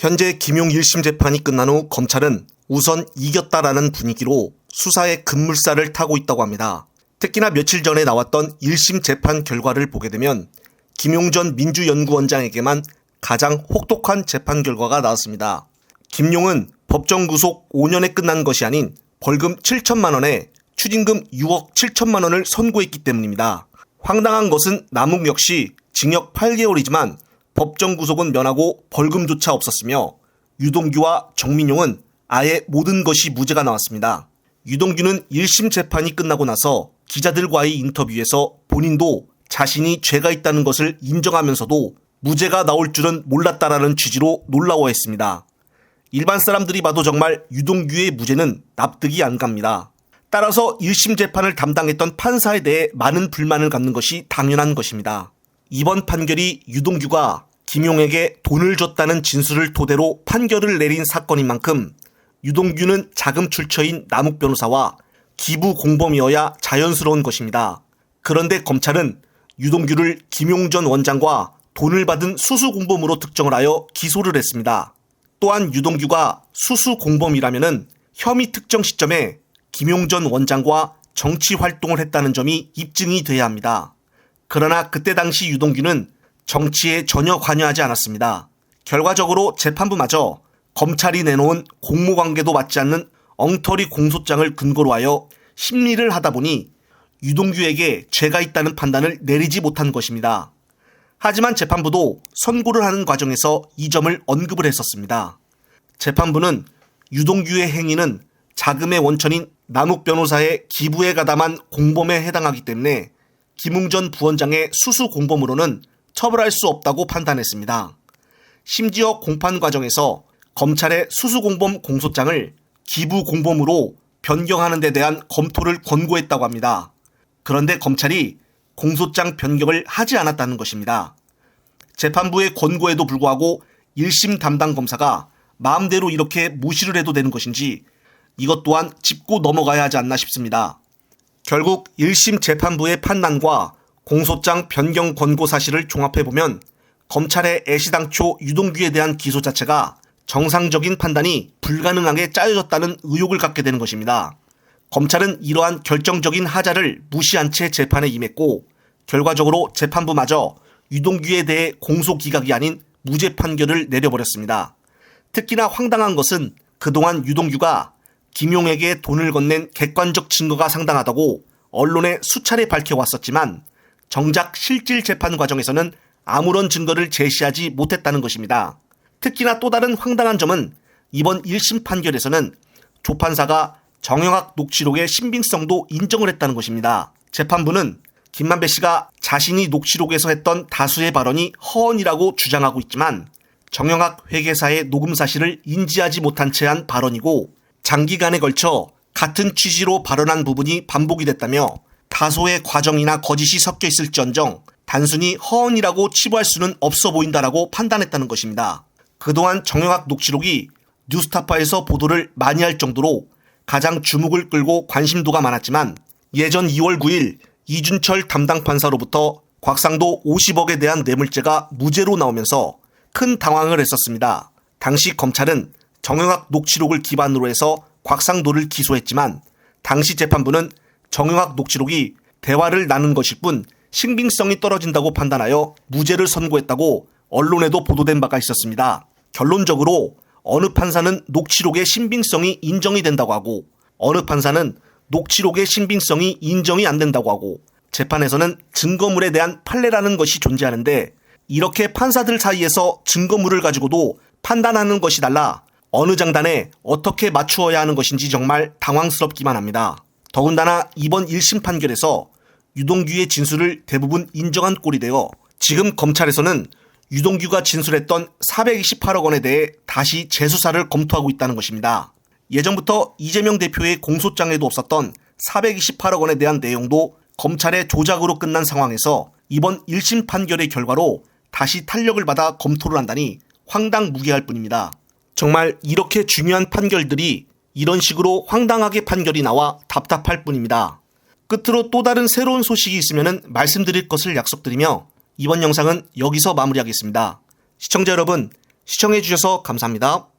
현재 김용 1심 재판이 끝난 후 검찰은 우선 이겼다라는 분위기로 수사의 급물살을 타고 있다고 합니다. 특히나 며칠 전에 나왔던 1심 재판 결과를 보게 되면 김용 전 민주연구원장에게만 가장 혹독한 재판 결과가 나왔습니다. 김용은 법정 구속 5년에 끝난 것이 아닌 벌금 7천만 원에 추징금 6억 7천만 원을 선고했기 때문입니다. 황당한 것은 남욱 역시 징역 8개월이지만 법정 구속은 면하고 벌금조차 없었으며 유동규와 정민용은 아예 모든 것이 무죄가 나왔습니다. 유동규는 1심 재판이 끝나고 나서 기자들과의 인터뷰에서 본인도 자신이 죄가 있다는 것을 인정하면서도 무죄가 나올 줄은 몰랐다라는 취지로 놀라워했습니다. 일반 사람들이 봐도 정말 유동규의 무죄는 납득이 안 갑니다. 따라서 1심 재판을 담당했던 판사에 대해 많은 불만을 갖는 것이 당연한 것입니다. 이번 판결이 유동규가 김용에게 돈을 줬다는 진술을 토대로 판결을 내린 사건인 만큼 유동규는 자금 출처인 남욱 변호사와 기부 공범이어야 자연스러운 것입니다. 그런데 검찰은 유동규를 김용 전 원장과 돈을 받은 수수 공범으로 특정을 하여 기소를 했습니다. 또한 유동규가 수수 공범이라면 혐의 특정 시점에 김용 전 원장과 정치 활동을 했다는 점이 입증이 돼야 합니다. 그러나 그때 당시 유동규는 정치에 전혀 관여하지 않았습니다. 결과적으로 재판부마저 검찰이 내놓은 공모관계도 맞지 않는 엉터리 공소장을 근거로 하여 심리를 하다 보니 유동규에게 죄가 있다는 판단을 내리지 못한 것입니다. 하지만 재판부도 선고를 하는 과정에서 이 점을 언급을 했었습니다. 재판부는 유동규의 행위는 자금의 원천인 남욱 변호사의 기부에 가담한 공범에 해당하기 때문에 김웅 전 부원장의 수수 공범으로는 처벌할 수 없다고 판단했습니다. 심지어 공판 과정에서 검찰의 수수 공범 공소장을 기부 공범으로 변경하는 데 대한 검토를 권고했다고 합니다. 그런데 검찰이 공소장 변경을 하지 않았다는 것입니다. 재판부의 권고에도 불구하고 1심 담당 검사가 마음대로 이렇게 무시를 해도 되는 것인지 이것 또한 짚고 넘어가야 하지 않나 싶습니다. 결국 1심 재판부의 판단과 공소장 변경 권고 사실을 종합해보면 검찰의 애시당초 유동규에 대한 기소 자체가 정상적인 판단이 불가능하게 짜여졌다는 의혹을 갖게 되는 것입니다. 검찰은 이러한 결정적인 하자를 무시한 채 재판에 임했고 결과적으로 재판부마저 유동규에 대해 공소기각이 아닌 무죄 판결을 내려버렸습니다. 특히나 황당한 것은 그동안 유동규가 김용에게 돈을 건넨 객관적 증거가 상당하다고 언론에 수차례 밝혀왔었지만 정작 실질 재판 과정에서는 아무런 증거를 제시하지 못했다는 것입니다. 특히나 또 다른 황당한 점은 이번 1심 판결에서는 조판사가 정영학 녹취록의 신빙성도 인정을 했다는 것입니다. 재판부는 김만배 씨가 자신이 녹취록에서 했던 다수의 발언이 허언이라고 주장하고 있지만 정영학 회계사의 녹음 사실을 인지하지 못한 채 한 발언이고 장기간에 걸쳐 같은 취지로 발언한 부분이 반복이 됐다며 다소의 과정이나 거짓이 섞여 있을지언정 단순히 허언이라고 치부할 수는 없어 보인다라고 판단했다는 것입니다. 그동안 정영학 녹취록이 뉴스타파에서 보도를 많이 할 정도로 가장 주목을 끌고 관심도가 많았지만 예전 2월 9일 이준철 담당 판사로부터 곽상도 50억에 대한 뇌물죄가 무죄로 나오면서 큰 당황을 했었습니다. 당시 검찰은 정영학 녹취록을 기반으로 해서 곽상도를 기소했지만 당시 재판부는 정영학 녹취록이 대화를 나눈 것일 뿐 신빙성이 떨어진다고 판단하여 무죄를 선고했다고 언론에도 보도된 바가 있었습니다. 결론적으로 어느 판사는 녹취록의 신빙성이 인정이 된다고 하고 어느 판사는 녹취록의 신빙성이 인정이 안 된다고 하고 재판에서는 증거물에 대한 판례라는 것이 존재하는데 이렇게 판사들 사이에서 증거물을 가지고도 판단하는 것이 달라 어느 장단에 어떻게 맞추어야 하는 것인지 정말 당황스럽기만 합니다. 더군다나 이번 1심 판결에서 유동규의 진술을 대부분 인정한 꼴이 되어 지금 검찰에서는 유동규가 진술했던 428억 원에 대해 다시 재수사를 검토하고 있다는 것입니다. 예전부터 이재명 대표의 공소장에도 없었던 428억 원에 대한 내용도 검찰의 조작으로 끝난 상황에서 이번 1심 판결의 결과로 다시 탄력을 받아 검토를 한다니 황당무계할 뿐입니다. 정말 이렇게 중요한 판결들이 이런 식으로 황당하게 판결이 나와 답답할 뿐입니다. 끝으로 또 다른 새로운 소식이 있으면 말씀드릴 것을 약속드리며 이번 영상은 여기서 마무리하겠습니다. 시청자 여러분, 시청해주셔서 감사합니다.